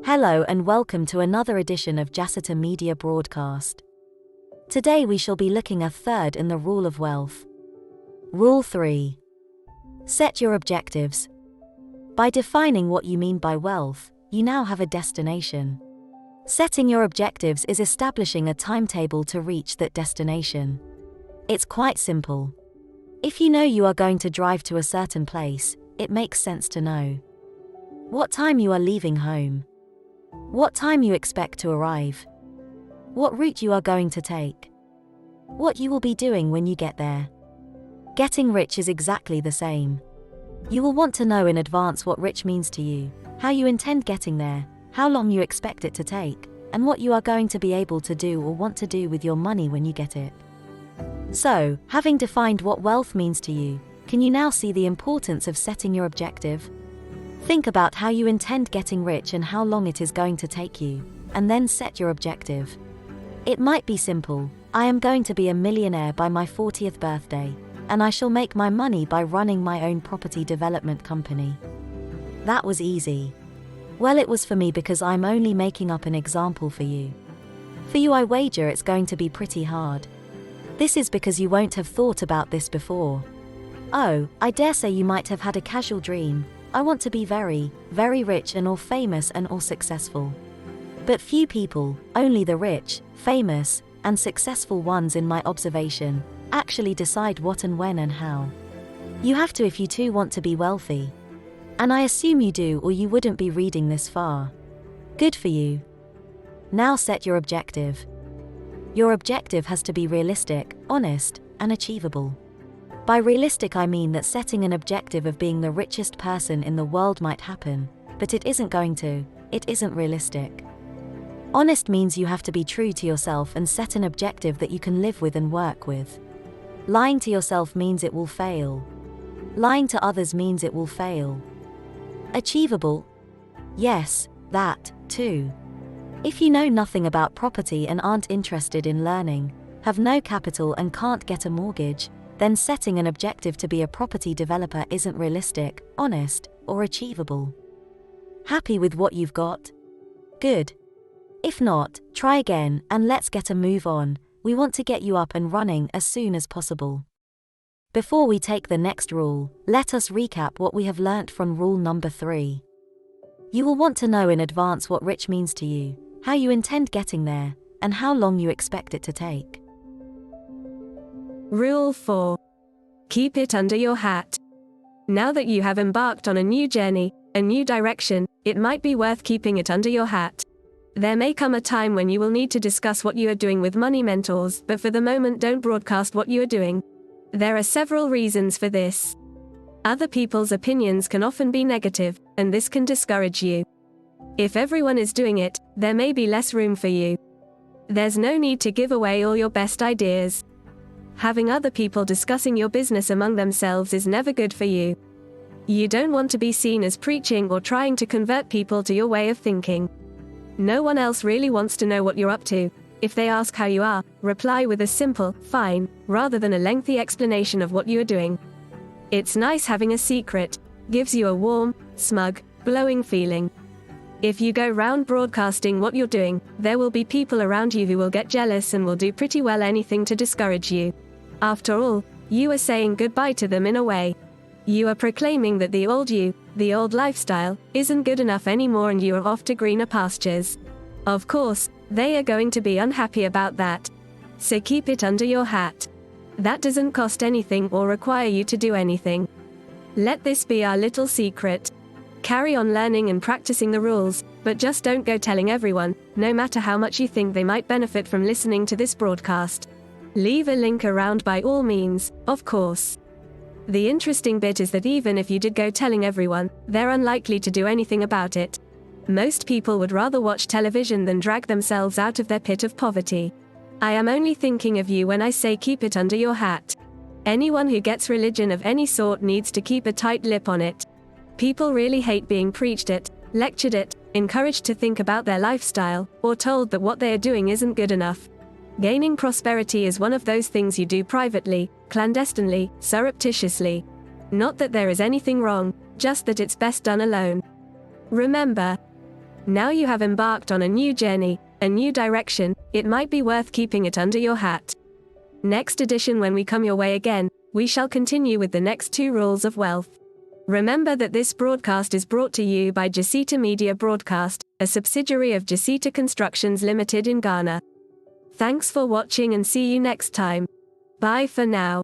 Hello and welcome to another edition of Jasita Media Broadcast. Today we shall be looking at third in the Rule of Wealth. Rule 3. Set your objectives. By defining what you mean by wealth, you now have a destination. Setting your objectives is establishing a timetable to reach that destination. It's quite simple. If you know you are going to drive to a certain place, it makes sense to know what time you are leaving home, what time you expect to arrive, what route you are going to take, what you will be doing when you get there. Getting rich is exactly the same. You will want to know in advance what rich means to you, how you intend getting there, how long you expect it to take, and what you are going to be able to do or want to do with your money when you get it. So, having defined what wealth means to you, can you now see the importance of setting your objective? Think about how you intend getting rich and how long it is going to take you, and then set your objective. It might be simple: I am going to be a millionaire by my 40th birthday, and I shall make my money by running my own property development company. That was easy. Well, it was for me because I'm only making up an example for you. For you, I wager it's going to be pretty hard. This is because you won't have thought about this before. Oh, I dare say you might have had a casual dream: I want to be very, very rich and or famous and or successful. But few people, only the rich, famous, and successful ones in my observation, actually decide what and when and how. You have to if you too want to be wealthy. And I assume you do, or you wouldn't be reading this far. Good for you. Now set your objective. Your objective has to be realistic, honest, and achievable. By realistic I mean that setting an objective of being the richest person in the world might happen, but it isn't going to, it isn't realistic. Honest means you have to be true to yourself and set an objective that you can live with and work with. Lying to yourself means it will fail. Lying to others means it will fail. Achievable? Yes, that, too. If you know nothing about property and aren't interested in learning, have no capital and can't get a mortgage, then setting an objective to be a property developer isn't realistic, honest, or achievable. Happy with what you've got? Good. If not, try again and let's get a move on. We want to get you up and running as soon as possible. Before we take the next rule, let us recap what we have learnt from rule number 3. You will want to know in advance what rich means to you, how you intend getting there, and how long you expect it to take. Rule 4. Keep it under your hat. Now that you have embarked on a new journey, a new direction, it might be worth keeping it under your hat. There may come a time when you will need to discuss what you are doing with money mentors, but for the moment don't broadcast what you are doing. There are several reasons for this. Other people's opinions can often be negative, and this can discourage you. If everyone is doing it, there may be less room for you. There's no need to give away all your best ideas. Having other people discussing your business among themselves is never good for you. You don't want to be seen as preaching or trying to convert people to your way of thinking. No one else really wants to know what you're up to. If they ask how you are, reply with a simple, "fine," rather than a lengthy explanation of what you are doing. It's nice having a secret. Gives you a warm, smug, glowing feeling. If you go round broadcasting what you're doing, there will be people around you who will get jealous and will do pretty well anything to discourage you. After all, you are saying goodbye to them in a way. You are proclaiming that the old you, the old lifestyle, isn't good enough anymore and you are off to greener pastures. Of course, they are going to be unhappy about that. So keep it under your hat. That doesn't cost anything or require you to do anything. Let this be our little secret. Carry on learning and practicing the rules, but just don't go telling everyone, no matter how much you think they might benefit from listening to this broadcast. Leave a link around by all means, of course. The interesting bit is that even if you did go telling everyone, they're unlikely to do anything about it. Most people would rather watch television than drag themselves out of their pit of poverty. I am only thinking of you when I say keep it under your hat. Anyone who gets religion of any sort needs to keep a tight lip on it. People really hate being preached at, lectured at, encouraged to think about their lifestyle, or told that what they are doing isn't good enough. Gaining prosperity is one of those things you do privately, clandestinely, surreptitiously. Not that there is anything wrong, just that it's best done alone. Remember, Now you have embarked on a new journey, a new direction, it might be worth keeping it under your hat. Next edition, when we come your way again, we shall continue with the next 2 rules of wealth. Remember that this broadcast is brought to you by Jasita Media Broadcast, a subsidiary of Jasita Constructions Limited in Ghana. Thanks for watching and see you next time. Bye for now.